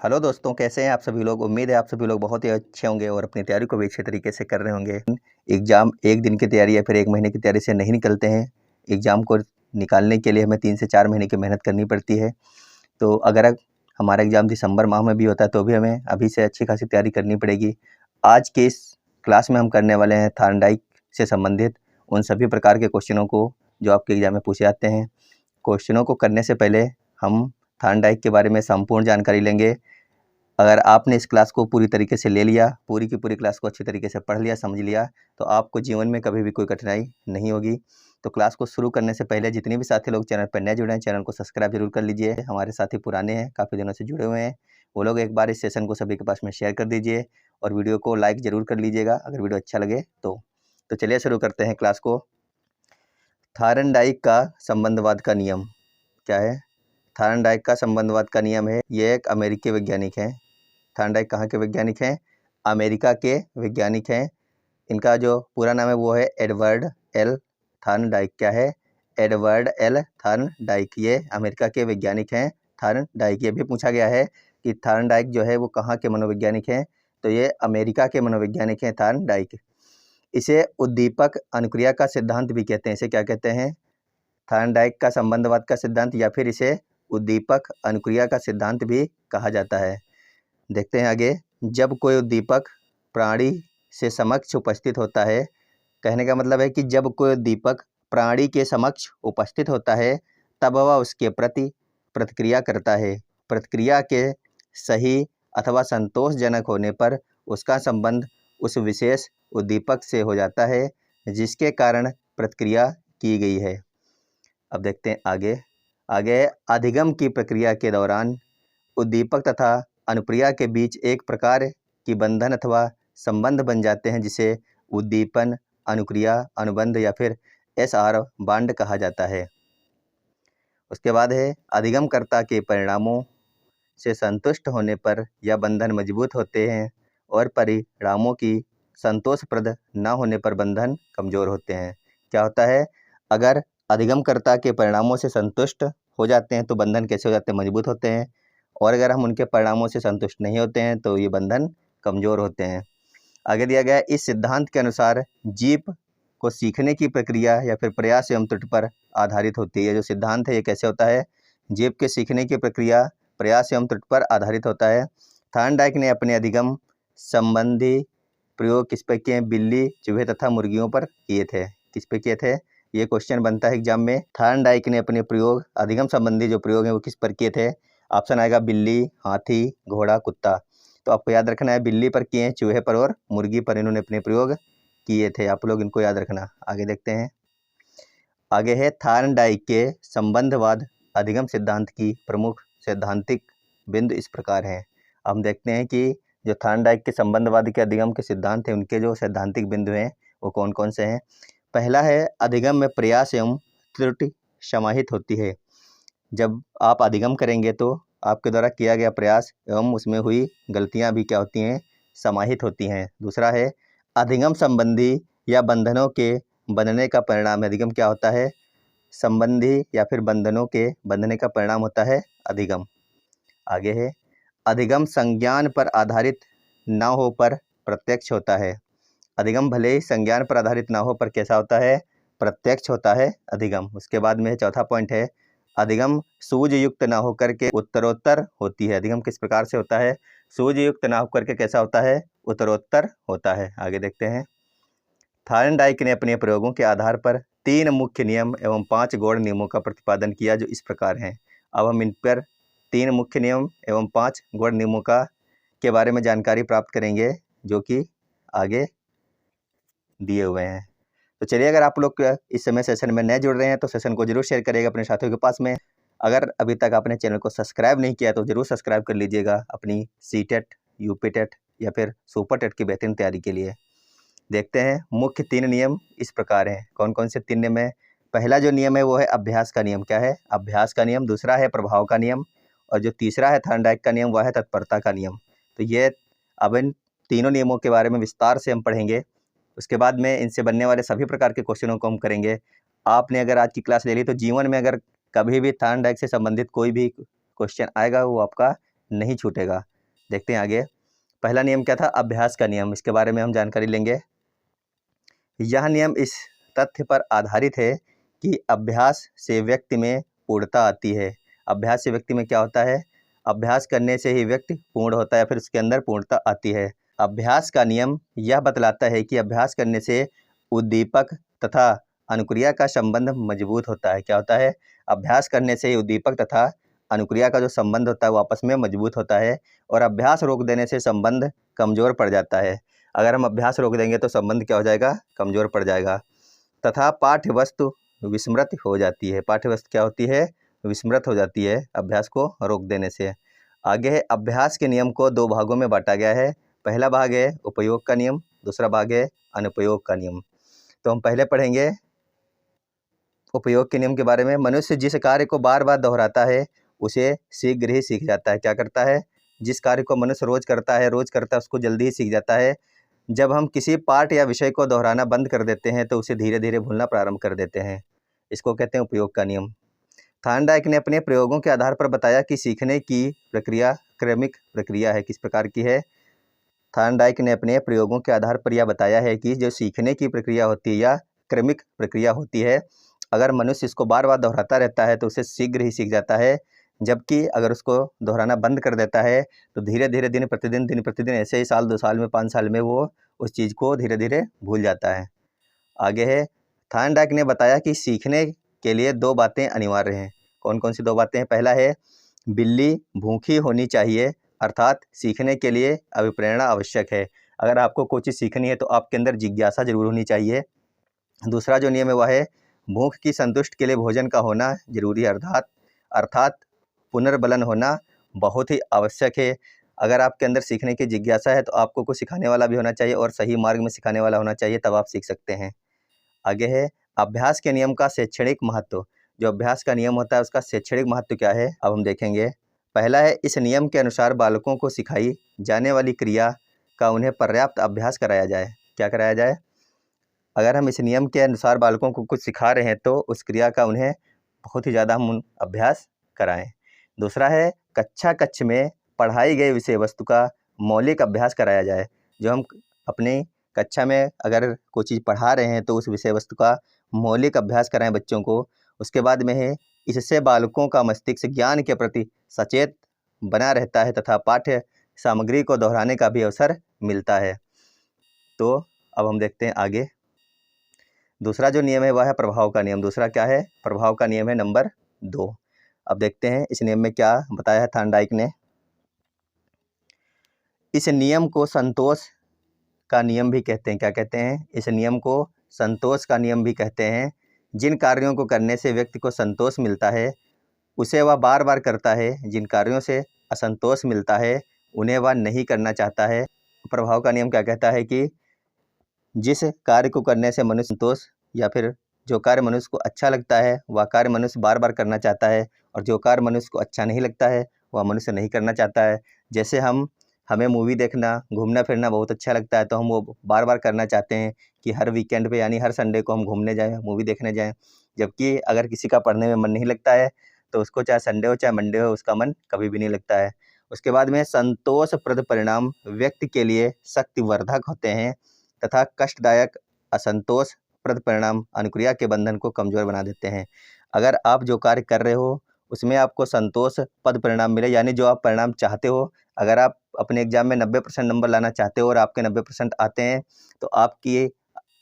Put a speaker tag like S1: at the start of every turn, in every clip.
S1: Hello दोस्तों, कैसे हैं आप सभी लोग। उम्मीद है आप सभी लोग बहुत ही अच्छे होंगे और अपनी तैयारी को भी अच्छे तरीके से कर रहे होंगे। एग्ज़ाम एक दिन की तैयारी या फिर एक महीने की तैयारी से नहीं निकलते हैं। एग्ज़ाम को निकालने के लिए हमें 3 से 4 महीने की मेहनत करनी पड़ती है। तो अगर हमारा एग्ज़ाम दिसंबर माह में भी होता है तो भी हमें अभी से अच्छी खासी तैयारी करनी पड़ेगी। आज के इस क्लास में हम करने वाले हैं थॉर्नडाइक से संबंधित उन सभी प्रकार के क्वेश्चनों को जो आपके एग्ज़ाम में पूछे जाते हैं। क्वेश्चनों को करने से पहले हम थॉर्नडाइक के बारे में संपूर्ण जानकारी लेंगे। अगर आपने इस क्लास को पूरी तरीके से ले लिया, पूरी की पूरी क्लास को अच्छी तरीके से पढ़ लिया, समझ लिया, तो आपको जीवन में कभी भी कोई कठिनाई नहीं होगी। तो क्लास को शुरू करने से पहले जितने भी साथी लोग चैनल पर नए जुड़े हैं, चैनल को सब्सक्राइब जरूर कर लीजिए। हमारे साथी पुराने हैं, काफ़ी दिनों से जुड़े हुए हैं, वो लोग एक बार इस सेशन को सभी के पास में शेयर कर दीजिए और वीडियो को लाइक ज़रूर कर लीजिएगा अगर वीडियो अच्छा लगे तो चलिए शुरू करते हैं क्लास को। थॉर्नडाइक का संबंधवाद का नियम क्या है? थॉर्नडाइक का संबंधवाद का नियम है, ये एक अमेरिकी वैज्ञानिक हैं। थॉर्नडाइक कहाँ के वैज्ञानिक हैं? अमेरिका के वैज्ञानिक हैं। इनका जो पूरा नाम है वो है एडवर्ड एल थॉर्नडाइक। क्या है? Edward L Thorndike. ये अमेरिका के वैज्ञानिक हैं थॉर्नडाइक। ये भी पूछा गया है कि थॉर्नडाइक जो है वो कहाँ के मनोवैज्ञानिक हैं, तो ये अमेरिका के मनोवैज्ञानिक हैं थॉर्नडाइक। इसे उद्दीपक अनुक्रिया का सिद्धांत भी कहते हैं। इसे क्या कहते हैं? थॉर्नडाइक का संबंधवाद का सिद्धांत या फिर इसे उद्दीपक अनुक्रिया का सिद्धांत भी कहा जाता है। देखते हैं आगे। जब कोई उद्दीपक प्राणी से समक्ष उपस्थित होता है, कहने का मतलब है कि जब कोई उद्दीपक प्राणी के समक्ष उपस्थित होता है तब वह उसके प्रति प्रतिक्रिया करता है। प्रतिक्रिया के सही अथवा संतोषजनक होने पर उसका संबंध उस विशेष उद्दीपक से हो जाता है जिसके कारण प्रतिक्रिया की गई है। अब देखते हैं आगे अधिगम की प्रक्रिया के दौरान उद्दीपक तथा अनुक्रिया के बीच एक प्रकार की बंधन अथवा संबंध बन जाते हैं जिसे उद्दीपन अनुक्रिया अनुबंध या फिर SR बॉन्ड कहा जाता है। उसके बाद है अधिगमकर्ता के परिणामों से संतुष्ट होने पर यह बंधन मजबूत होते हैं और परिणामों की संतोषप्रद न होने पर बंधन कमजोर होते हैं। क्या होता है? अगर अधिगमकर्ता के परिणामों से संतुष्ट हो जाते हैं तो बंधन कैसे हो जाते हैं? मजबूत होते हैं। और अगर हम उनके परिणामों से संतुष्ट नहीं होते हैं तो ये बंधन कमजोर होते हैं। आगे दिया गया इस सिद्धांत के अनुसार जीव को सीखने की प्रक्रिया या फिर प्रयास एवं त्रुटि पर आधारित होती है। जो सिद्धांत है ये कैसे होता है? जीव के सीखने की प्रक्रिया प्रयास एवं त्रुटि पर आधारित होता है। थॉर्नडाइक ने अपने अधिगम संबंधी प्रयोग किस पे किए? बिल्ली, चूहे तथा मुर्गियों पर किए थे। किस पे किए थे? ये क्वेश्चन बनता है एग्जाम में। थॉर्नडाइक ने अपने प्रयोग अधिगम संबंधी जो प्रयोग है वो किस पर किए थे? ऑप्शन आएगा बिल्ली, हाथी, घोड़ा, कुत्ता। तो आपको याद रखना है बिल्ली पर किए हैं, चूहे पर और मुर्गी पर इन्होंने अपने प्रयोग किए थे। आप लोग इनको याद रखना। आगे देखते हैं। आगे है थॉर्नडाइक के संबंधवाद अधिगम सिद्धांत की प्रमुख सैद्धांतिक बिंदु इस प्रकार हैं। हम देखते हैं कि जो थॉर्नडाइक के संबंधवाद के अधिगम के सिद्धांत हैं उनके जो सैद्धांतिक बिंदु हैं वो कौन कौन से हैं? पहला है अधिगम में प्रयास एवं त्रुटि समाहित होती है। जब आप अधिगम करेंगे तो आपके द्वारा किया गया प्रयास एवं उसमें हुई गलतियां भी क्या होती हैं? समाहित होती हैं। दूसरा है अधिगम संबंधी या बंधनों के बनने का परिणाम। अधिगम क्या होता है? संबंधी या फिर बंधनों के बंधने का परिणाम होता है अधिगम। आगे है अधिगम संज्ञान पर आधारित ना हो पर प्रत्यक्ष होता है। अधिगम भले ही संज्ञान पर आधारित ना हो पर कैसा होता है? प्रत्यक्ष होता है अधिगम। उसके बाद में चौथा पॉइंट है अधिगम सूझ युक्त ना होकर के उत्तरोत्तर होती है। अधिगम किस प्रकार से होता है? सूझ युक्त ना होकर के कैसा होता है? उत्तरोत्तर होता है। आगे देखते हैं। थॉर्नडाइक ने अपने प्रयोगों के आधार पर 3 मुख्य नियम एवं 5 गौण नियमों का प्रतिपादन किया जो इस प्रकार हैं। अब हम इन पर 3 मुख्य नियम एवं 5 गौण नियमों के बारे में जानकारी प्राप्त करेंगे जो कि आगे दिए हुए हैं। तो चलिए, अगर आप लोग इस समय सेशन में नए जुड़ रहे हैं तो सेशन को जरूर शेयर करिएगा अपने साथियों के पास में। अगर अभी तक आपने चैनल को सब्सक्राइब नहीं किया तो जरूर सब्सक्राइब कर लीजिएगा अपनी सीटेट, यूपीटेट या फिर सुपर टेट की बेहतरीन तैयारी के लिए। देखते हैं मुख्य 3 नियम इस प्रकार हैं। कौन कौन से 3 नियम है? पहला जो नियम है वो है अभ्यास का नियम। क्या है? अभ्यास का नियम। दूसरा है प्रभाव का नियम और जो तीसरा है थॉर्नडाइक का नियम वह है तत्परता का नियम। तो ये अब इन तीनों नियमों के बारे में विस्तार से हम पढ़ेंगे। उसके बाद में इनसे बनने वाले सभी प्रकार के क्वेश्चनों को हम करेंगे। आपने अगर आज की क्लास ले ली तो जीवन में अगर कभी भी थॉर्नडाइक से संबंधित कोई भी क्वेश्चन आएगा वो आपका नहीं छूटेगा। देखते हैं आगे। पहला नियम क्या था? अभ्यास का नियम। इसके बारे में हम जानकारी लेंगे। यह नियम इस तथ्य पर आधारित है कि अभ्यास से व्यक्ति में पूर्णता आती है। अभ्यास से व्यक्ति में क्या होता है? अभ्यास करने से ही व्यक्ति पूर्ण होता है, फिर उसके अंदर पूर्णता आती है। अभ्यास का नियम यह बतलाता है कि अभ्यास करने से उद्दीपक तथा अनुक्रिया का संबंध मजबूत होता है। क्या होता है? अभ्यास करने से उद्दीपक तथा अनुक्रिया का जो संबंध होता है वो आपस में मजबूत होता है, और अभ्यास रोक देने से संबंध कमजोर पड़ जाता है। अगर हम अभ्यास रोक देंगे तो संबंध क्या हो जाएगा? कमजोर पड़ जाएगा। तथा पाठ्य वस्तु विस्मृत हो जाती है। पाठ्य वस्तु क्या होती है? विस्मृत हो जाती है अभ्यास को रोक देने से। आगे है, अभ्यास के नियम को दो भागों में बांटा गया है। पहला भाग है उपयोग का नियम, दूसरा भाग है अनुपयोग का नियम। तो हम पहले पढ़ेंगे उपयोग के नियम के बारे में। मनुष्य जिस कार्य को बार बार दोहराता है उसे शीघ्र ही सीख जाता है। क्या करता है? जिस कार्य को मनुष्य रोज करता है उसको जल्दी ही सीख जाता है। जब हम किसी पाठ या विषय को दोहराना बंद कर देते हैं तो उसे धीरे धीरे भूलना प्रारंभ कर देते हैं। इसको कहते हैं उपयोग का नियम। थॉर्नडाइक ने अपने प्रयोगों के आधार पर बताया कि सीखने की प्रक्रिया क्रमिक प्रक्रिया है। किस प्रकार की है? थॉर्नडाइक ने अपने प्रयोगों के आधार पर यह बताया है कि जो सीखने की प्रक्रिया होती है या क्रमिक प्रक्रिया होती है, अगर मनुष्य इसको बार बार दोहराता रहता है तो उसे शीघ्र ही सीख जाता है, जबकि अगर उसको दोहराना बंद कर देता है तो धीरे धीरे दिन प्रतिदिन ऐसे ही साल 2 साल में 5 साल में वो उस चीज़ को धीरे धीरे भूल जाता है। आगे है, थॉर्नडाइक ने बताया कि सीखने के लिए 2 बातें अनिवार्य हैं। कौन कौन सी 2 बातें हैं? पहला है, बिल्ली भूखी होनी चाहिए, अर्थात सीखने के लिए अभिप्रेरणा आवश्यक है। अगर आपको कोई चीज़ सीखनी है तो आपके अंदर जिज्ञासा जरूर होनी चाहिए। दूसरा जो नियम है वह है, भूख की संतुष्टि के लिए भोजन का होना जरूरी है, अर्थात पुनर्बलन होना बहुत ही आवश्यक है। अगर आपके अंदर सीखने की जिज्ञासा है तो आपको कुछ सिखाने वाला भी होना चाहिए और सही मार्ग में सिखाने वाला होना चाहिए, तब आप सीख सकते हैं। आगे है, अभ्यास के नियम का शैक्षणिक महत्व। जो अभ्यास का नियम होता है उसका शैक्षणिक महत्व क्या है, अब हम देखेंगे। पहला है, इस नियम के अनुसार बालकों को सिखाई जाने वाली क्रिया का उन्हें पर्याप्त अभ्यास कराया जाए। क्या कराया जाए? अगर हम इस नियम के अनुसार बालकों को कुछ सिखा रहे हैं तो उस क्रिया का उन्हें बहुत ही ज़्यादा हम अभ्यास कराएं। दूसरा है, कक्ष में पढ़ाई गई विषय वस्तु का मौलिक अभ्यास कराया जाए। जो हम अपनी कक्षा में अगर कोई चीज़ पढ़ा रहे हैं तो उस विषय वस्तु का मौलिक अभ्यास कराएं बच्चों को। उसके बाद में है, इससे बालकों का मस्तिष्क ज्ञान के प्रति सचेत बना रहता है तथा पाठ्य सामग्री को दोहराने का भी अवसर मिलता है। तो अब हम देखते हैं आगे। दूसरा जो नियम है वह है प्रभाव का नियम। दूसरा क्या है? प्रभाव का नियम है नंबर 2। अब देखते हैं इस नियम में क्या बताया है थॉर्नडाइक ने। इस नियम को संतोष का नियम भी कहते हैं। क्या कहते हैं? इस नियम को संतोष का नियम भी कहते हैं। जिन कार्यों को करने से व्यक्ति को संतोष मिलता है उसे वह बार बार करता है। जिन कार्यों से असंतोष मिलता है उन्हें वह नहीं करना चाहता है। प्रभाव का नियम क्या कहता है कि जिस कार्य को करने से मनुष्य संतोष या फिर जो कार्य मनुष्य को अच्छा लगता है वह कार्य मनुष्य बार बार करना चाहता है, और जो कार्य मनुष्य को अच्छा नहीं लगता है वह मनुष्य नहीं करना चाहता है। जैसे हमें मूवी देखना, घूमना फिरना बहुत अच्छा लगता है तो हम वो बार बार करना चाहते हैं कि हर वीकेंड पे यानी हर संडे को हम घूमने जाएं, मूवी देखने जाएं। जबकि अगर किसी का पढ़ने में मन नहीं लगता है तो उसको चाहे संडे हो चाहे मंडे हो उसका मन कभी भी नहीं लगता है। उसके बाद में संतोषप्रद परिणाम व्यक्ति के लिए शक्तिवर्धक होते हैं तथा कष्टदायक असंतोषप्रद परिणाम अनुक्रिया के बंधन को कमजोर बना देते हैं। अगर आप जो कार्य कर रहे हो उसमें आपको संतोषप्रद परिणाम मिले, यानी जो आप परिणाम चाहते हो, अगर आप अपने एग्जाम में 90% नंबर लाना चाहते हो और आपके 90% आते हैं तो आपकी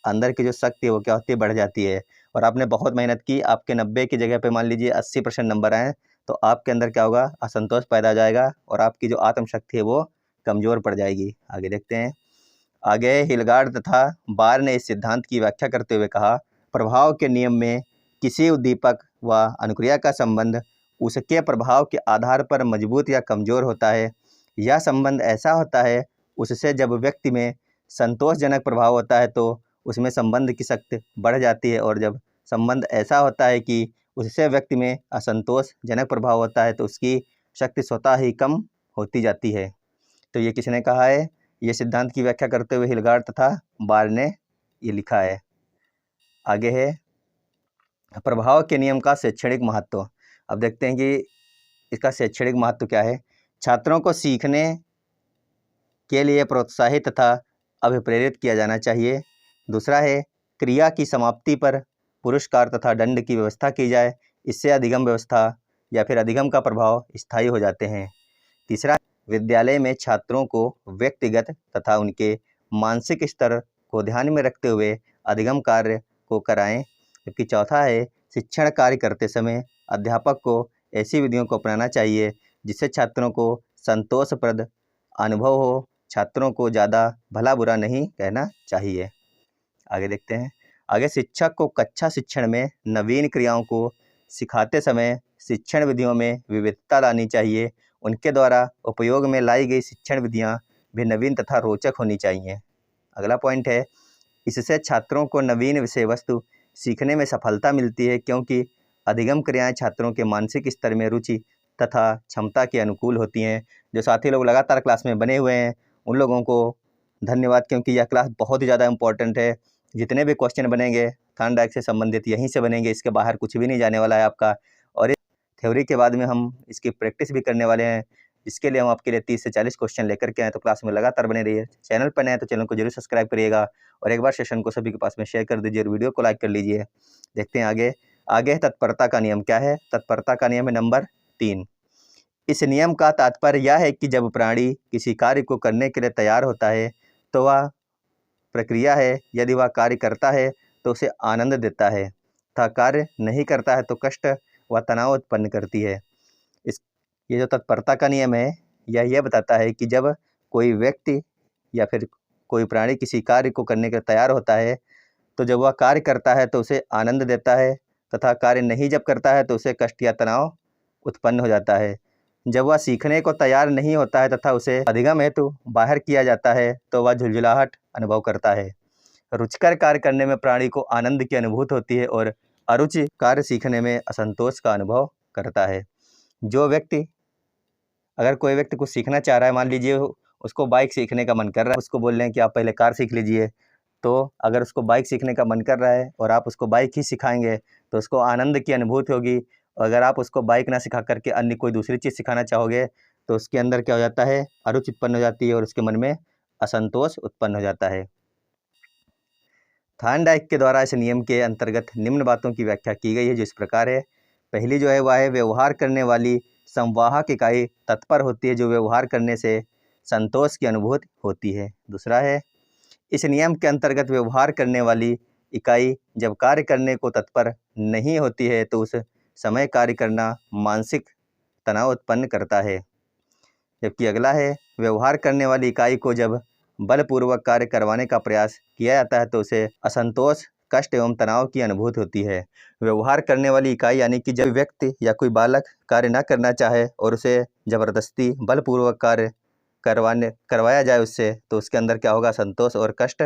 S1: अंदर की जो शक्ति है वो क्या होती है? बढ़ जाती है। और आपने बहुत मेहनत की, आपके 90 की जगह पे मान लीजिए 80% नंबर आए तो आपके अंदर क्या होगा? असंतोष पैदा हो जाएगा और आपकी जो आत्मशक्ति है वो कमजोर पड़ जाएगी। आगे देखते हैं। आगे हिलगार्ड तथा बार ने इस सिद्धांत की व्याख्या करते हुए कहा, प्रभाव के नियम में किसी उद्दीपक व अनुक्रिया का संबंध उसके प्रभाव के आधार पर मजबूत या कमजोर होता है। यह संबंध ऐसा होता है उससे जब व्यक्ति में संतोषजनक प्रभाव होता है तो उसमें संबंध की शक्ति बढ़ जाती है, और जब संबंध ऐसा होता है कि उससे व्यक्ति में असंतोषजनक प्रभाव होता है तो उसकी शक्ति स्वतः ही कम होती जाती है। तो ये किसने कहा है? ये सिद्धांत की व्याख्या करते हुए हिलगार्ड तथा बार ने ये लिखा है। आगे है प्रभाव के नियम का शैक्षणिक महत्व। अब देखते हैं कि इसका शैक्षणिक महत्व क्या है। छात्रों को सीखने के लिए प्रोत्साहित तथा अभिप्रेरित किया जाना चाहिए। दूसरा है क्रिया की समाप्ति पर पुरस्कार तथा दंड की व्यवस्था की जाए, इससे अधिगम व्यवस्था या फिर अधिगम का प्रभाव स्थायी हो जाते हैं। तीसरा, विद्यालय में छात्रों को व्यक्तिगत तथा उनके मानसिक स्तर को ध्यान में रखते हुए अधिगम कार्य को कराएं। जबकि चौथा है शिक्षण कार्य करते समय अध्यापक को ऐसी विधियों को अपनाना चाहिए जिससे छात्रों को संतोषप्रद अनुभव हो। छात्रों को ज़्यादा भला बुरा नहीं कहना चाहिए। आगे देखते हैं। आगे शिक्षक को कक्षा शिक्षण में नवीन क्रियाओं को सिखाते समय शिक्षण विधियों में विविधता लानी चाहिए। उनके द्वारा उपयोग में लाई गई शिक्षण विधियां भी नवीन तथा रोचक होनी चाहिए। अगला पॉइंट है, इससे छात्रों को नवीन विषय वस्तु सीखने में सफलता मिलती है, क्योंकि अधिगम क्रियाएं छात्रों के मानसिक स्तर में रुचि तथा क्षमता के अनुकूल होती हैं। जो साथी लोग लगातार क्लास में बने हुए हैं उन लोगों को धन्यवाद, क्योंकि यह क्लास बहुत ही ज़्यादा इंपॉर्टेंट है। जितने भी क्वेश्चन बनेंगे थॉर्नडाइक से संबंधित यहीं से बनेंगे, इसके बाहर कुछ भी नहीं जाने वाला है आपका। और इस थ्योरी के बाद में हम इसकी प्रैक्टिस भी करने वाले हैं, जिसके लिए हम आपके लिए 30 से 40 क्वेश्चन लेकर के आए। तो क्लास में लगातार बने रहिए। चैनल पर नए हैं तो चैनल को जरूर सब्सक्राइब करिएगा और एक बार सेशन को सभी के पास में शेयर कर दीजिए और वीडियो को लाइक कर लीजिए। देखते हैं आगे। आगे तत्परता का नियम क्या है? तत्परता का नियम है नंबर 3। इस नियम का तात्पर्य यह है कि जब प्राणी किसी कार्य को करने के लिए तैयार होता है तो वह प्रक्रिया है, यदि वह कार्य करता है तो उसे आनंद देता है तथा कार्य नहीं करता है तो कष्ट व तनाव उत्पन्न करती है। ये जो तत्परता का नियम है यह बताता है कि जब कोई व्यक्ति या फिर कोई प्राणी किसी कार्य को करने के लिए तैयार होता है तो जब वह कार्य करता है तो उसे आनंद देता है तथा कार्य नहीं जब करता है तो उसे कष्ट या तनाव उत्पन्न हो जाता है। जब वह सीखने को तैयार नहीं होता है तथा उसे अधिगम हेतु बाहर किया जाता है तो वह झुंझुलाहट अनुभव करता है। रुचिकर कार्य करने में प्राणी को आनंद की अनुभूति होती है और अरुचि कार्य सीखने में असंतोष का अनुभव करता है। अगर कोई व्यक्ति कुछ सीखना चाह रहा है, मान लीजिए उसको बाइक सीखने का मन कर रहा है, उसको बोल रहे हैं कि आप पहले कार सीख लीजिए, तो अगर उसको बाइक सीखने का मन कर रहा है और आप उसको बाइक ही सिखाएंगे तो उसको आनंद की अनुभूति होगी। और अगर आप उसको बाइक ना सिखा करके अन्य कोई दूसरी चीज़ सिखाना चाहोगे तो उसके अंदर क्या हो जाता है, अरुचि उत्पन्न हो जाती है और उसके मन में असंतोष उत्पन्न हो जाता है। थॉर्नडाइक के द्वारा इस नियम के अंतर्गत निम्न बातों की व्याख्या की गई है, जो इस प्रकार है। पहली जो है वह है व्यवहार करने वाली संवाहक इकाई तत्पर होती है, जो व्यवहार करने से संतोष की अनुभूति होती है। दूसरा है, इस नियम के अंतर्गत व्यवहार करने वाली इकाई जब कार्य करने को तत्पर नहीं होती है तो उस समय कार्य करना मानसिक तनाव उत्पन्न करता है। जबकि अगला है, व्यवहार करने वाली इकाई को जब बलपूर्वक कार्य करवाने का प्रयास किया जाता है तो उसे असंतोष, कष्ट एवं तनाव की अनुभूति होती है। व्यवहार करने वाली इकाई यानी कि जब व्यक्ति या कोई बालक कार्य न करना चाहे और उसे जबरदस्ती बलपूर्वक कार्य करवाया जाए उससे, तो उसके अंदर क्या होगा, संतोष और कष्ट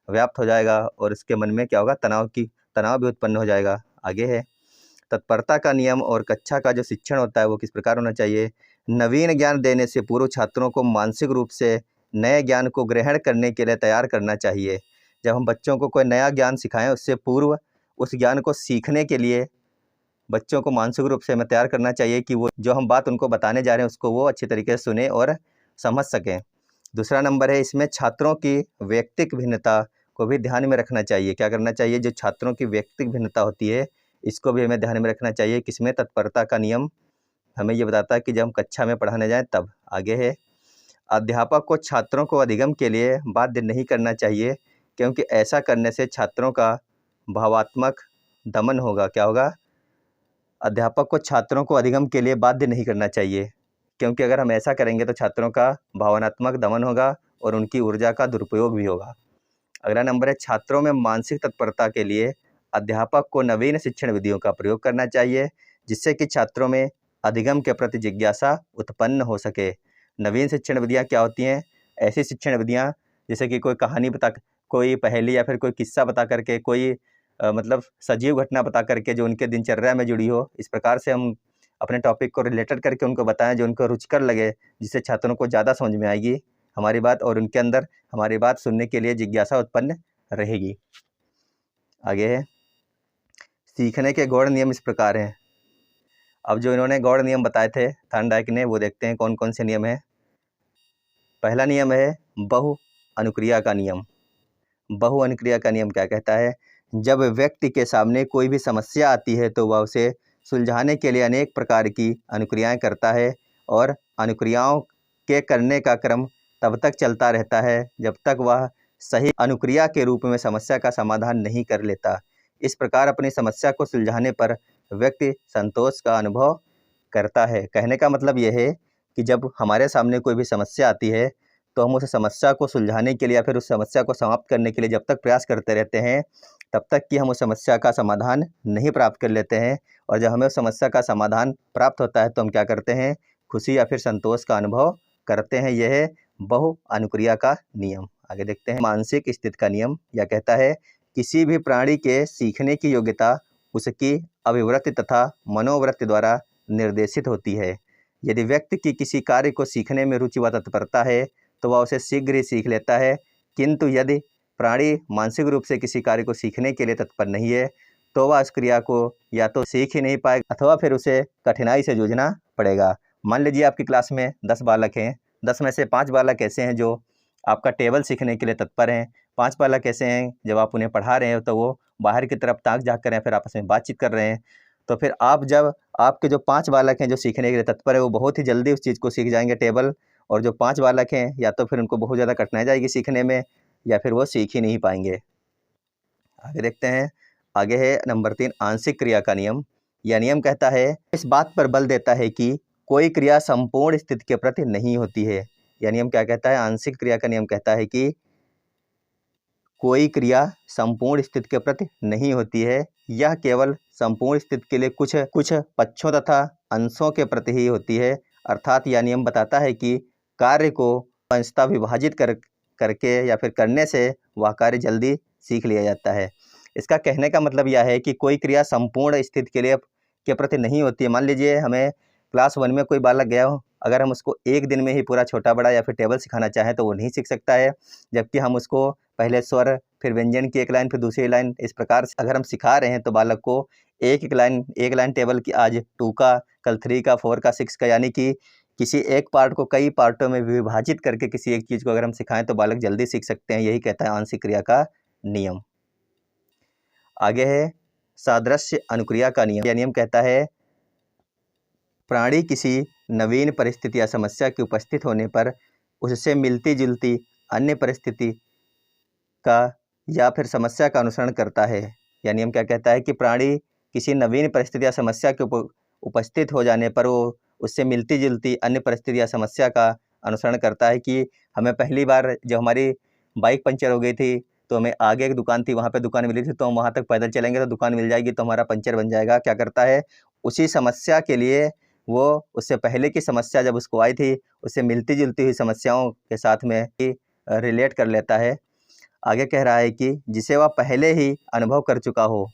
S1: व्याप्त हो जाएगा और उसके मन में क्या होगा, तनाव भी उत्पन्न हो जाएगा। आगे है, तत्परता का नियम और कक्षा का जो शिक्षण होता है वो किस प्रकार होना चाहिए। नवीन ज्ञान देने से पूर्व छात्रों को मानसिक रूप से नए ज्ञान को ग्रहण करने के लिए तैयार करना चाहिए। जब हम बच्चों को कोई नया ज्ञान सिखाएं उससे पूर्व उस ज्ञान को सीखने के लिए बच्चों को मानसिक रूप से हमें तैयार करना चाहिए कि वो जो हम बात उनको बताने जा रहे हैं उसको वो अच्छी तरीके से सुने और समझ सकें। दूसरा नंबर है, इसमें छात्रों की व्यक्तिक भिन्नता को भी ध्यान में रखना चाहिए। क्या करना चाहिए, जो छात्रों की व्यक्तिक भिन्नता होती है इसको भी हमें ध्यान में रखना चाहिए। किसमें, तत्परता का नियम हमें ये बताता है कि जब हम कक्षा में पढ़ाने जाएं तब। आगे है, अध्यापक को छात्रों को अधिगम के लिए बाध्य नहीं करना चाहिए, क्योंकि ऐसा करने से छात्रों का भावात्मक दमन होगा। क्या होगा, अध्यापक को छात्रों को अधिगम के लिए बाध्य नहीं करना चाहिए, क्योंकि अगर हम ऐसा करेंगे तो छात्रों का भावनात्मक दमन होगा और उनकी ऊर्जा का दुरुपयोग भी होगा। अगला नंबर है, छात्रों में मानसिक तत्परता के लिए अध्यापक को नवीन शिक्षण विधियों का प्रयोग करना चाहिए, जिससे कि छात्रों में अधिगम के प्रति जिज्ञासा उत्पन्न हो सके। नवीन शिक्षण विधियाँ क्या होती हैं, ऐसी शिक्षण विधियाँ जैसे कि कोई कहानी कोई पहेली या फिर कोई किस्सा बता करके, कोई मतलब सजीव घटना बता करके जो उनके दिनचर्या में जुड़ी हो, इस प्रकार से हम अपने टॉपिक को रिलेटेड करके उनको बताएं जो उनको रुचिकर लगे, जिससे छात्रों को ज़्यादा समझ में आएगी हमारी बात और उनके अंदर हमारी बात सुनने के लिए जिज्ञासा उत्पन्न रहेगी। आगे है, सीखने के गौड़ नियम इस प्रकार हैं। अब जो इन्होंने गौड़ नियम बताए थे थॉर्नडाइक ने, वो देखते हैं कौन कौन से नियम हैं। पहला नियम है, बहु अनुक्रिया का नियम। बहु अनुक्रिया का नियम क्या कहता है? जब व्यक्ति के सामने कोई भी समस्या आती है तो वह उसे सुलझाने के लिए अनेक प्रकार की अनुक्रियाएं करता है और अनुक्रियाओं के करने का क्रम तब तक चलता रहता है जब तक वह सही अनुक्रिया के रूप में समस्या का समाधान नहीं कर लेता। इस प्रकार अपनी समस्या को सुलझाने पर व्यक्ति संतोष का अनुभव करता है। कहने का मतलब यह है कि जब हमारे सामने कोई भी समस्या आती है तो हम उस समस्या को सुलझाने के लिए या फिर उस समस्या को समाप्त करने के लिए जब तक प्रयास करते रहते हैं तब तक कि हम उस समस्या का समाधान नहीं प्राप्त कर लेते हैं, और जब हमें उस समस्या का समाधान प्राप्त होता है तो हम क्या करते हैं? खुशी या फिर संतोष का अनुभव करते हैं। यह है बहु अनुक्रिया का नियम। आगे देखते हैं मानसिक स्थिति का नियम। यह कहता है किसी भी प्राणी के सीखने की योग्यता उसकी अभिवृत्ति तथा मनोवृत्ति द्वारा निर्देशित होती है। यदि व्यक्ति की किसी कार्य को सीखने में रुचि व तत्परता है तो वह उसे शीघ्र ही सीख लेता है, किंतु यदि प्राणी मानसिक रूप से किसी कार्य को सीखने के लिए तत्पर नहीं है तो वह उस क्रिया को या तो सीख ही नहीं पाएगा अथवा फिर उसे कठिनाई से जूझना पड़ेगा। मान लीजिए आपकी क्लास में 10 बालक हैं, 10 में से 5 बालक ऐसे हैं जो आपका टेबल सीखने के लिए तत्पर हैं, 5 बालक ऐसे हैं जब आप उन्हें पढ़ा रहे हो तो वो बाहर की तरफ ताक झाँक कर रहे हैं, फिर आपस में बातचीत कर रहे हैं। तो फिर जब आपके जो 5 बालक हैं जो सीखने के लिए तत्पर है वो बहुत ही जल्दी उस चीज़ को सीख जाएंगे टेबल, और जो 5 बालक हैं या तो फिर उनको बहुत ज़्यादा कठिनाई जाएगी सीखने में या फिर वो सीख ही नहीं पाएंगे। आगे देखते हैं। आगे है नंबर 3 आंशिक क्रिया का नियम। यह नियम कहता है इस बात पर बल देता है कि कोई क्रिया संपूर्ण स्थिति के प्रति नहीं होती है। यह नियम क्या कहता है? आंशिक क्रिया का नियम कहता है कि कोई क्रिया संपूर्ण स्थिति के प्रति नहीं होती है, यह केवल संपूर्ण स्थिति के लिए कुछ पक्षों तथा अंशों के प्रति ही होती है। अर्थात यह नियम बताता है कि कार्य को अंशतः विभाजित करके या फिर करने से वह कार्य जल्दी सीख लिया जाता है। इसका कहने का मतलब यह है कि कोई क्रिया संपूर्ण स्थिति के प्रति नहीं होती है। मान लीजिए हमें क्लास 1 में कोई बालक गया हो, अगर हम उसको एक दिन में ही पूरा छोटा बड़ा या फिर टेबल सिखाना चाहें तो वो नहीं सीख सकता है, जबकि हम उसको पहले स्वर फिर व्यंजन की एक लाइन फिर दूसरी लाइन इस प्रकार से अगर हम सिखा रहे हैं तो बालक को एक लाइन टेबल की आज 2 का, कल 3 का, 4 का, 6 का, यानी कि किसी एक पार्ट को कई पार्टों में विभाजित करके किसी एक चीज़ को अगर हम सिखाएं तो बालक जल्दी सीख सकते हैं। यही कहता है आंशिक क्रिया का नियम। आगे है सादृश्य अनुक्रिया का नियम। यह नियम कहता है प्राणी किसी नवीन परिस्थिति या समस्या के उपस्थित होने पर उससे मिलती जुलती अन्य परिस्थिति का या फिर समस्या का अनुसरण करता है। यह नियम क्या कहता है कि प्राणी किसी नवीन परिस्थिति या समस्या के उपस्थित हो जाने पर वो उससे मिलती जुलती अन्य परिस्थिति या समस्या का अनुसरण करता है। कि हमें पहली बार जब हमारी बाइक पंचर हो गई थी तो हमें आगे एक दुकान थी, वहाँ पे दुकान मिली थी, तो हम वहाँ तक पैदल चलेंगे तो दुकान मिल जाएगी तो हमारा पंचर बन जाएगा। क्या करता है? उसी समस्या के लिए वो उससे पहले की समस्या जब उसको आई थी उससे मिलती जुलती हुई समस्याओं के साथ में ही रिलेट कर लेता है। आगे कह रहा है कि जिसे वह पहले ही अनुभव कर चुका हो।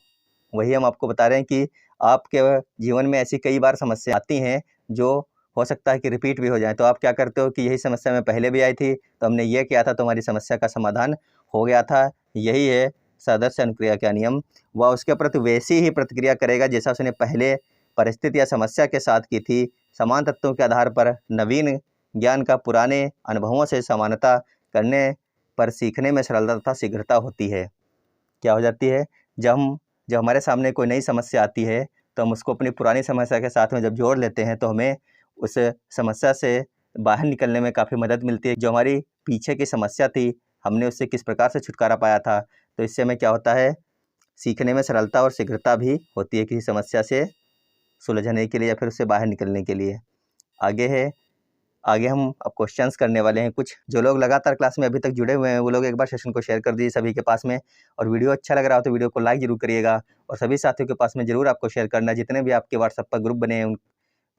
S1: वही हम आपको बता रहे हैं कि आपके जीवन में ऐसी कई बार समस्या आती हैं जो हो सकता है कि रिपीट भी हो जाए, तो आप क्या करते हो कि यही समस्या में पहले भी आई थी तो हमने ये किया था तो हमारी समस्या का समाधान हो गया था। यही है सादृश्य अनुक्रिया का नियम। वह उसके प्रति वैसी ही प्रतिक्रिया करेगा जैसा उसने पहले परिस्थिति या समस्या के साथ की थी। समान तत्वों के आधार पर नवीन ज्ञान का पुराने अनुभवों से समानता करने पर सीखने में सरलता तथा शीघ्रता होती है। क्या हो जाती है? जब हमारे सामने कोई नई समस्या आती है तो हम उसको अपनी पुरानी समस्या के साथ में जब जोड़ लेते हैं तो हमें उस समस्या से बाहर निकलने में काफ़ी मदद मिलती है। जो हमारी पीछे की समस्या थी हमने उससे किस प्रकार से छुटकारा पाया था, तो इससे हमें क्या होता है? सीखने में सरलता और शीघ्रता भी होती है किसी समस्या से सुलझने के लिए या फिर उससे बाहर निकलने के लिए। आगे हम अब क्वेश्चंस करने वाले हैं कुछ। जो लोग लगातार क्लास में अभी तक जुड़े हुए हैं वो लोग एक बार सेशन को शेयर कर दीजिए सभी के पास में, और वीडियो अच्छा लग रहा हो तो वीडियो को लाइक जरूर करिएगा, और सभी साथियों के पास में जरूर आपको शेयर करना है। जितने भी आपके व्हाट्सएप पर ग्रुप बने हैं उन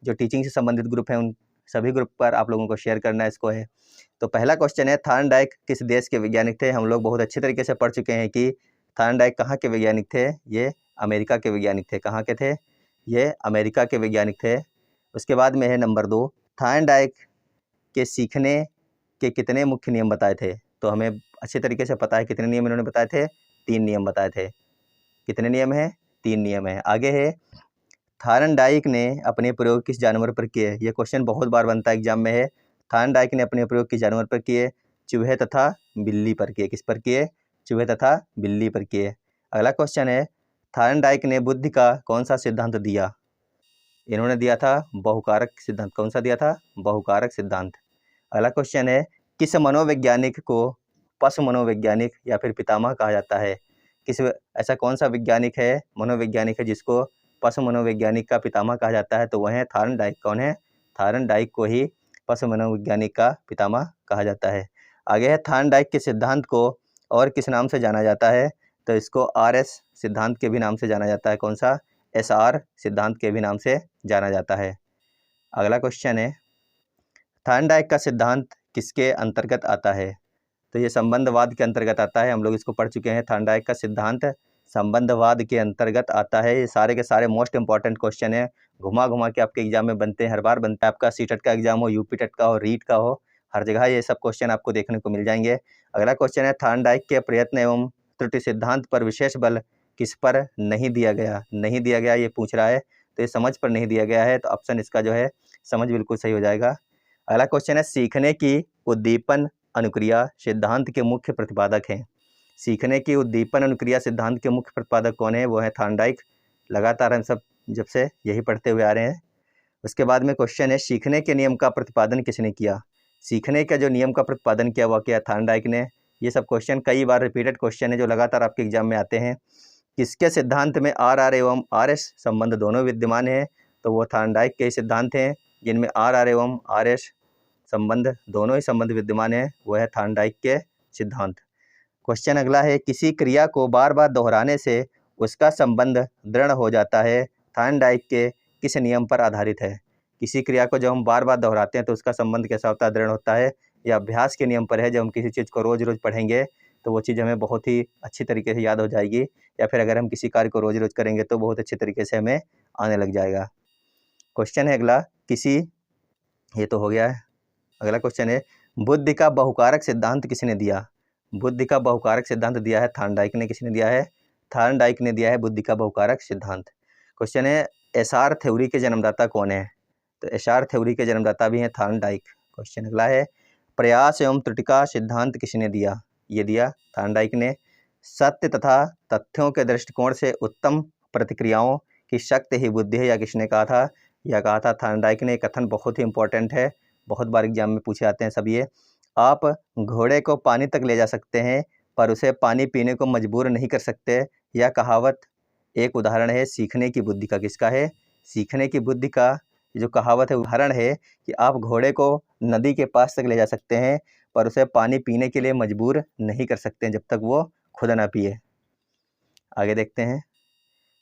S1: जो टीचिंग से संबंधित ग्रुप हैं उन सभी ग्रुप पर आप लोगों को शेयर करना है इसको है। तो पहला क्वेश्चन है थॉर्नडाइक किस देश के वैज्ञानिक थे? हम लोग बहुत अच्छे तरीके से पढ़ चुके हैं कि थॉर्नडाइक कहाँ के वैज्ञानिक थे? ये अमेरिका के वैज्ञानिक थे। कहाँ के थे? ये अमेरिका के वैज्ञानिक थे। उसके बाद में है नंबर 2, थॉर्नडाइक के सीखने के कितने मुख्य नियम बताए थे? तो हमें अच्छे तरीके से पता है कितने नियम इन्होंने बताए थे? 3 नियम बताए थे। कितने नियम हैं? 3 नियम है। आगे है थॉर्नडाइक ने अपने प्रयोग किस जानवर पर किए? ये क्वेश्चन बहुत बार बनता है एग्जाम में है। थॉर्नडाइक ने अपने प्रयोग किस जानवर पर किए? चूहे तथा बिल्ली पर किए। किस पर किए? चूहे तथा बिल्ली पर किए। अगला क्वेश्चन है, थार्नडाइक ने बुद्धि का कौन सा सिद्धांत दिया? इन्होंने दिया था बहुकारक सिद्धांत। कौन सा दिया था? बहुकारक सिद्धांत। अगला क्वेश्चन है, किस मनोवैज्ञानिक को पशु मनोवैज्ञानिक या फिर पितामह कहा जाता है? ऐसा कौन सा वैज्ञानिक है, मनोवैज्ञानिक है, जिसको पशु मनोवैज्ञानिक का पितामह कहा जाता है? तो वह है थार्नडाइक। कौन है? थार्नडाइक को ही पशु मनोवैज्ञानिक का पितामह कहा जाता है। आगे है, थार्नडाइक के सिद्धांत को और किस नाम से जाना जाता है? तो इसको RS सिद्धांत के भी नाम से जाना जाता है। कौन सा? SR सिद्धांत के भी नाम से जाना जाता है। अगला क्वेश्चन है, थार्नडाइक का सिद्धांत किसके अंतर्गत आता है? तो ये संबंधवाद के अंतर्गत आता है। हम लोग इसको पढ़ चुके हैं। थार्नडाइक का सिद्धांत संबंधवाद के अंतर्गत आता है। ये सारे के सारे मोस्ट इंपॉर्टेंट क्वेश्चन है, घुमा घुमा के आपके एग्जाम में बनते हैं, हर बार बनता है। आपका CTET का एग्जाम हो, UP टेट का हो, रीट का हो, हर जगह ये सब क्वेश्चन आपको देखने को मिल जाएंगे। अगला क्वेश्चन है, थार्नडाइक के प्रयत्न एवं त्रुटि सिद्धांत पर विशेष बल किस पर नहीं दिया गया? नहीं दिया गया ये पूछ रहा है, तो ये समझ पर नहीं दिया गया है, तो ऑप्शन इसका जो है समझ बिल्कुल सही हो जाएगा। अगला क्वेश्चन है, सीखने की उद्दीपन अनुक्रिया सिद्धांत के मुख्य प्रतिपादक हैं। सीखने की उद्दीपन अनुक्रिया सिद्धांत के मुख्य प्रतिपादक कौन है? वो है थार्नडाइक। लगातार हम सब जब से यही पढ़ते हुए आ रहे हैं। उसके बाद में क्वेश्चन है, सीखने के नियम का प्रतिपादन किसने किया? सीखने का जो नियम का प्रतिपादन किया वो किया थार्नडाइक ने। ये सब क्वेश्चन कई बार रिपीटेड क्वेश्चन है जो लगातार आपके एग्जाम में आते हैं। किसके सिद्धांत में RR एवं RS संबंध दोनों विद्यमान है? तो वो थार्नडाइक के सिद्धांत हैं जिनमें RR एवं RS संबंध दोनों ही संबंध विद्यमान है, वो है थार्नडाइक के सिद्धांत। क्वेश्चन अगला है, किसी क्रिया को बार बार दोहराने से उसका संबंध दृढ़ हो जाता है, थार्नडाइक के किस नियम पर आधारित है? किसी क्रिया को जब हम बार बार दोहराते हैं तो उसका संबंध कैसा होता है? दृढ़ होता है। यह अभ्यास के नियम पर है। जब हम किसी चीज़ को रोज़ रोज़ पढ़ेंगे तो वो चीज़ हमें बहुत ही अच्छी तरीके से याद हो जाएगी, या फिर अगर हम किसी कार्य को रोज़ रोज़ करेंगे तो बहुत अच्छे तरीके से हमें आने लग जाएगा। क्वेश्चन है अगला, ये तो हो गया है। अगला क्वेश्चन है, बुद्धि का बहुकारक सिद्धांत किसने दिया? बुद्धि का बहुकारक सिद्धांत दिया है थार्नडाइक ने। किसने दिया है? थार्नडाइक ने दिया है बुद्धि का बहुकारक सिद्धांत। क्वेश्चन है, SR थ्योरी के जन्मदाता कौन है? तो SR थ्योरी के जन्मदाता भी हैं थार्नडाइक। क्वेश्चन अगला है, प्रयास एवं त्रुटि का सिद्धांत किसने दिया? ये दिया थार्नडाइक ने। सत्य तथा तथ्यों के दृष्टिकोण से उत्तम प्रतिक्रियाओं की शक्ति ही बुद्धि है, या किसने कहा था? यह कहा था थार्नडाइक ने। कथन बहुत ही इंपॉर्टेंट है, बहुत बार एग्जाम में पूछे आते हैं सब ये। आप घोड़े को पानी तक ले जा सकते हैं पर उसे पानी पीने को मजबूर नहीं कर सकते। यह कहावत एक उदाहरण है सीखने की बुद्धि का। किसका है? सीखने की बुद्धि का जो कहावत है उदाहरण है कि आप घोड़े को नदी के पास तक ले जा सकते हैं पर उसे पानी पीने के लिए मजबूर नहीं कर सकते जब तक वो खुद ना पिए। आगे देखते हैं।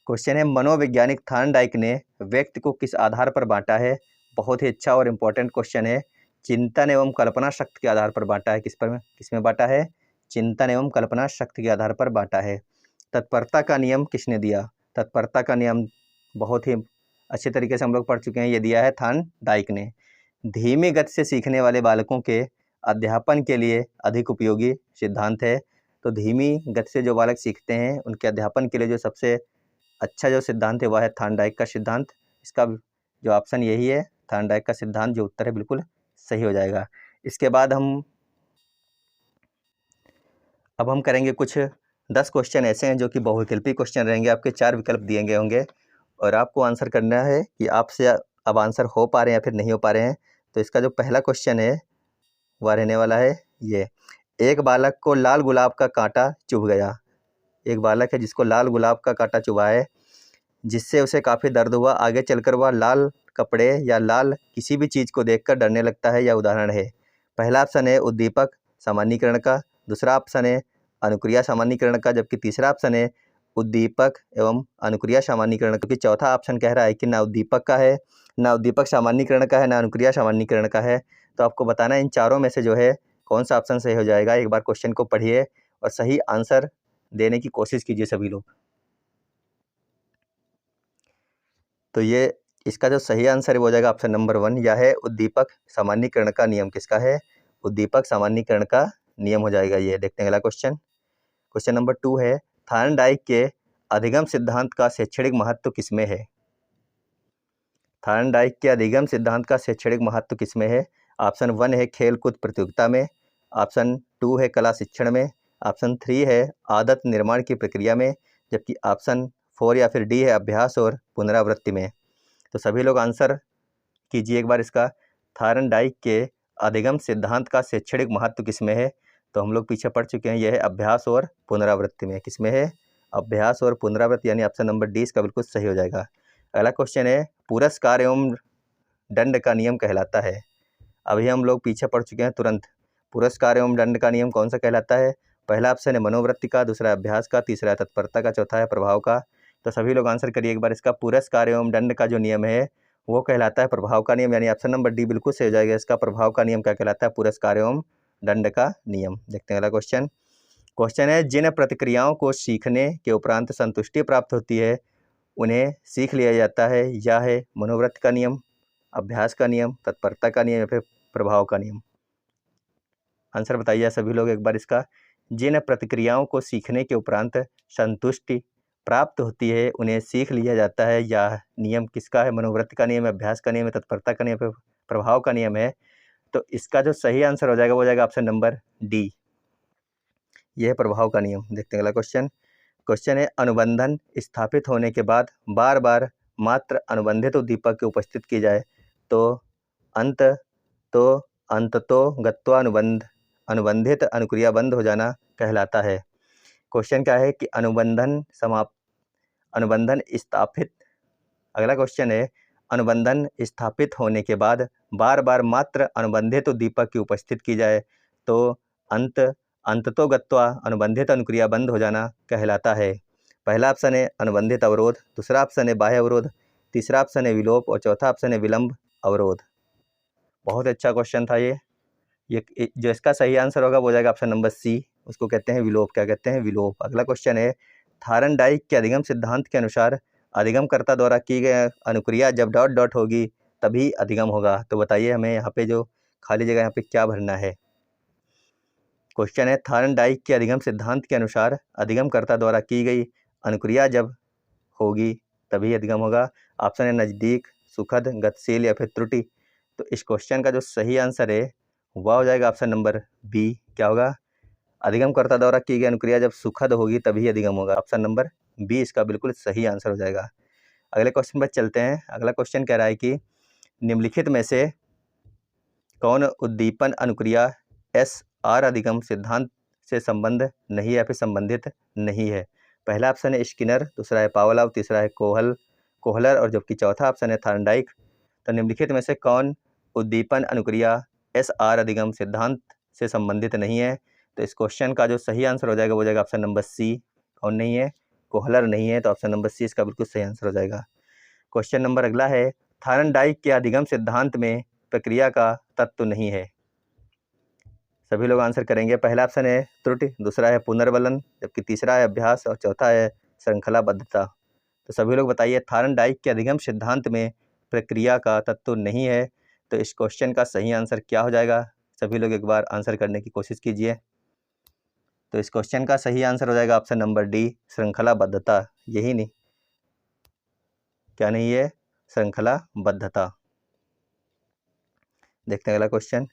S1: क्वेश्चन है, मनोवैज्ञानिक थार्नडाइक ने व्यक्ति को किस आधार पर बांटा है? बहुत ही अच्छा और इम्पोर्टेंट क्वेश्चन है। चिंतन एवं कल्पना शक्ति के आधार पर बांटा है। किसमें बांटा है? चिंतन एवं कल्पना शक्ति के आधार पर बांटा है। तत्परता का नियम किसने दिया? तत्परता का नियम बहुत ही अच्छे तरीके से हम लोग पढ़ चुके हैं, ये दिया है थार्नडाइक ने। धीमी गति से सीखने वाले बालकों के अध्यापन के लिए अधिक उपयोगी सिद्धांत है। तो धीमी गति से जो बालक सीखते हैं उनके अध्यापन के लिए जो सबसे अच्छा जो सिद्धांत है वह है थार्नडाइक का सिद्धांत। इसका जो ऑप्शन यही है, थार्नडाइक का सिद्धांत, जो उत्तर है बिल्कुल सही हो जाएगा। इसके बाद अब हम करेंगे कुछ 10 क्वेश्चन ऐसे हैं जो कि बहुविकल्पी क्वेश्चन रहेंगे। आपके 4 विकल्प दिए गए होंगे और आपको आंसर करना है कि आपसे अब आंसर हो पा रहे हैं या फिर नहीं हो पा रहे हैं। तो इसका जो पहला क्वेश्चन है वह रहने वाला है ये, एक बालक को लाल गुलाब का कांटा चुभ गया। एक बालक है जिसको लाल गुलाब का कांटा चुभा है, जिससे उसे काफ़ी दर्द हुआ। आगे चलकर वह लाल कपड़े या लाल किसी भी चीज़ को देखकर डरने लगता है। यह उदाहरण है। पहला ऑप्शन है उद्दीपक सामान्यीकरण का, दूसरा ऑप्शन है अनुक्रिया सामान्यीकरण का, जबकि तीसरा ऑप्शन है उद्दीपक एवं अनुक्रिया सामान्यीकरण का। क्योंकि चौथा ऑप्शन कह रहा है कि ना उद्दीपक का है, ना उद्दीपक सामान्यीकरण का है, ना अनुक्रिया सामान्यीकरण का है। तो आपको बताना है इन चारों में से जो है कौन सा ऑप्शन सही हो जाएगा। एक बार क्वेश्चन को पढ़िए और सही आंसर देने की कोशिश कीजिए सभी लोग। तो ये इसका जो सही आंसर है वो हो जाएगा ऑप्शन नंबर 1, यह है उद्दीपक सामान्यीकरण का नियम। किसका है? उद्दीपक सामान्यीकरण का नियम हो जाएगा ये। देखते हैं अगला क्वेश्चन। क्वेश्चन नंबर 2 है, थार्नडाइक के अधिगम सिद्धांत का शैक्षणिक महत्व किसमें है? थार्नडाइक के अधिगम सिद्धांत का शैक्षणिक महत्व किसमें है? ऑप्शन 1 है खेलकूद प्रतियोगिता में, ऑप्शन 2 है कला शिक्षण में, ऑप्शन 3 है आदत निर्माण की प्रक्रिया में, जबकि ऑप्शन 4 या फिर डी है अभ्यास और पुनरावृत्ति में। तो सभी लोग आंसर कीजिए एक बार इसका। थायरनडाइक के अधिगम सिद्धांत का शैक्षणिक महत्व किसमें है? तो हम लोग पीछे पढ़ चुके हैं, यह है अभ्यास और पुनरावृत्ति में। किसमें है? अभ्यास और पुनरावृत्ति, यानी ऑप्शन नंबर डी इसका बिल्कुल सही हो जाएगा। अगला क्वेश्चन है पुरस्कार एवं दंड का नियम कहलाता है। अभी हम लोग पीछे पढ़ चुके हैं तुरंत। पुरस्कार एवं दंड का नियम कौन सा कहलाता है? पहला ऑप्शन है मनोवृत्ति का, दूसरा अभ्यास का, तीसरा तत्परता का, चौथा है प्रभाव का। तो सभी लोग आंसर करिए एक बार इसका। पुरस्कार एवं दंड का जो नियम है वो कहलाता है प्रभाव का नियम, यानी ऑप्शन नंबर डी बिल्कुल सही हो जाएगा इसका। प्रभाव का नियम क्या कहलाता है? पुरस्कार एवं दंड का नियम। देखते हैं अगला क्वेश्चन। क्वेश्चन है जिन प्रतिक्रियाओं को सीखने के उपरांत संतुष्टि प्राप्त होती है उन्हें सीख लिया जाता है। यह है मनोवृत्ति का नियम, अभ्यास का नियम, तत्परता का नियम या फिर प्रभाव का नियम। आंसर बताइए सभी लोग एक बार इसका। जिन प्रतिक्रियाओं को सीखने के उपरांत संतुष्टि प्राप्त होती है उन्हें सीख लिया जाता है, यह नियम किसका है? मनोवृत्ति का नियम है, अभ्यास का नियम है, तत्परता का नियम है, प्रभाव का नियम है। तो इसका जो सही आंसर हो जाएगा वो हो जाएगा ऑप्शन नंबर डी, यह है प्रभाव का नियम। देखते हैं अगला क्वेश्चन। क्वेश्चन है अनुबंधन स्थापित होने के बाद बार बार मात्र अनुबंधित उद्दीपक की उपस्थित की जाए तो अंततो गत्वा अनुबंधित अनुक्रिया बंद हो जाना कहलाता है। क्वेश्चन क्या है कि अनुबंधन स्थापित, अगला क्वेश्चन है अनुबंधन स्थापित होने के बाद बार बार मात्र अनुबंधित उद्दीपक की उपस्थित की जाए तो अंततो गत्वा अनुबंधित अनुक्रिया बंद हो जाना कहलाता है। पहला ऑप्शन है अनुबंधित अवरोध, दूसरा ऑप्शन है बाह्य अवरोध, तीसरा ऑप्शन है विलोप और चौथा ऑप्शन है विलंब अवरोध। बहुत अच्छा क्वेश्चन था ये जो इसका सही आंसर होगा वो हो जाएगा ऑप्शन नंबर सी, उसको कहते हैं विलोप। क्या कहते हैं? विलोप। अगला क्वेश्चन है थायरनडाइक के अधिगम सिद्धांत के अनुसार अधिगमकर्ता द्वारा की गई अनुक्रिया जब डॉट डॉट होगी तभी अधिगम होगा। तो बताइए हमें यहाँ पे जो खाली जगह यहाँ पे क्या भरना है। क्वेश्चन है थायरनडाइक के अधिगम सिद्धांत के अनुसार अधिगमकर्ता द्वारा की गई अनुक्रिया जब होगी तभी अधिगम होगा। ऑप्शन है नज़दीक, सुखद, गतिशील या फिर त्रुटि। तो इस क्वेश्चन का जो सही आंसर है वह हो जाएगा ऑप्शन नंबर बी। क्या होगा? अधिगमकर्ता द्वारा की गई अनुक्रिया जब सुखद होगी तभी अधिगम होगा। ऑप्शन नंबर बी इसका बिल्कुल सही आंसर हो जाएगा। अगले क्वेश्चन पर चलते हैं। अगला क्वेश्चन कह रहा है कि निम्नलिखित में से कौन उद्दीपन अनुक्रिया SR अधिगम सिद्धांत से संबंध नहीं है या फिर संबंधित नहीं है? पहला ऑप्शन है स्किनर, दूसरा है पावलोव, तीसरा है कोहलर और जबकि चौथा ऑप्शन है थायरनडाइक। तो निम्नलिखित में से कौन उद्दीपन अनुक्रिया SR अधिगम सिद्धांत से संबंधित नहीं है? तो इस क्वेश्चन का जो सही आंसर हो जाएगा वो हो जाएगा ऑप्शन नंबर सी। कौन नहीं है? कोहलर नहीं है। तो ऑप्शन नंबर सी इसका बिल्कुल सही आंसर हो जाएगा। क्वेश्चन नंबर अगला है थायरनडाइक के अधिगम सिद्धांत में प्रक्रिया का तत्व नहीं है। सभी लोग आंसर करेंगे। पहला ऑप्शन है त्रुटि, दूसरा है पुनर्बलन, जबकि तीसरा है अभ्यास और चौथा है श्रृंखलाबद्धता। तो सभी लोग बताइए थायरनडाइक के अधिगम सिद्धांत में प्रक्रिया का तत्व नहीं है। तो इस क्वेश्चन का सही आंसर क्या हो जाएगा? सभी लोग एक बार आंसर करने की कोशिश कीजिए। तो इस क्वेश्चन का सही आंसर हो जाएगा ऑप्शन नंबर डी, श्रृंखलाबद्धता। यही नहीं, क्या नहीं है? श्रृंखलाबद्धता। देखते हैं अगला क्वेश्चन।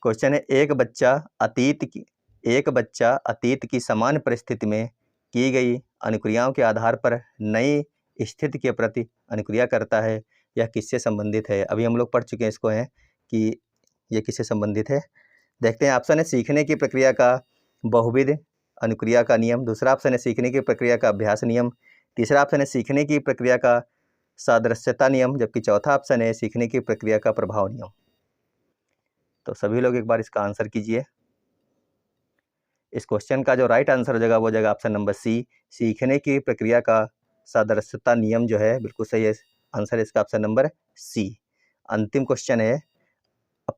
S1: क्वेश्चन है एक बच्चा अतीत की समान परिस्थिति में की गई अनुक्रियाओं के आधार पर नई स्थिति के प्रति अनुक्रिया करता है। यह किससे संबंधित है? अभी हम लोग पढ़ चुके हैं इसको हैं कि यह किससे संबंधित है। देखते हैं। ऑप्शन है सीखने की प्रक्रिया का बहुविध अनुक्रिया का नियम, दूसरा ऑप्शन है सीखने की प्रक्रिया का अभ्यास नियम, तीसरा ऑप्शन है सीखने की प्रक्रिया का सादृश्यता नियम, जबकि चौथा ऑप्शन है सीखने की प्रक्रिया का प्रभाव नियम। तो सभी लोग एक बार इसका आंसर कीजिए। इस क्वेश्चन का जो राइट आंसर हो जाएगा वो हो जाएगा ऑप्शन नंबर सी, सीखने की प्रक्रिया का सादृश्यता नियम जो है बिल्कुल सही है। आंसर इसका ऑप्शन नंबर सी। अंतिम क्वेश्चन है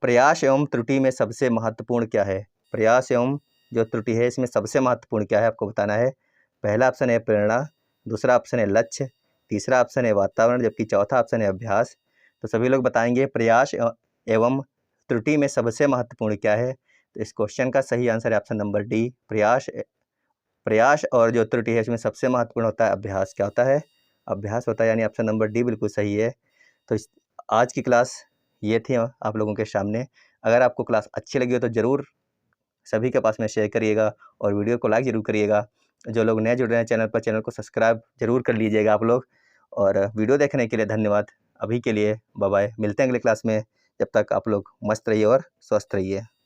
S1: प्रयास एवं त्रुटि में सबसे महत्वपूर्ण क्या है? प्रयास एवं जो त्रुटि है इसमें सबसे महत्वपूर्ण क्या है आपको बताना है। पहला ऑप्शन है प्रेरणा, दूसरा ऑप्शन है लक्ष्य, तीसरा ऑप्शन है वातावरण, जबकि चौथा ऑप्शन है अभ्यास। तो सभी लोग बताएंगे प्रयास एवं त्रुटि में सबसे महत्वपूर्ण क्या है। तो इस क्वेश्चन का सही आंसर है ऑप्शन नंबर डी, प्रयास और जो त्रुटि है इसमें सबसे महत्वपूर्ण होता है अभ्यास। क्या होता है? अभ्यास होता है, यानी ऑप्शन नंबर डी बिल्कुल सही है। तो आज की क्लास ये थी आप लोगों के सामने। अगर आपको क्लास अच्छी लगी हो तो ज़रूर सभी के पास में शेयर करिएगा और वीडियो को लाइक ज़रूर करिएगा। जो लोग नए जुड़ रहे हैं चैनल पर, चैनल को सब्सक्राइब ज़रूर कर लीजिएगा आप लोग। और वीडियो देखने के लिए धन्यवाद। अभी के लिए बाय बाय, मिलते हैं अगले क्लास में। जब तक आप लोग मस्त रहिए और स्वस्थ रहिए।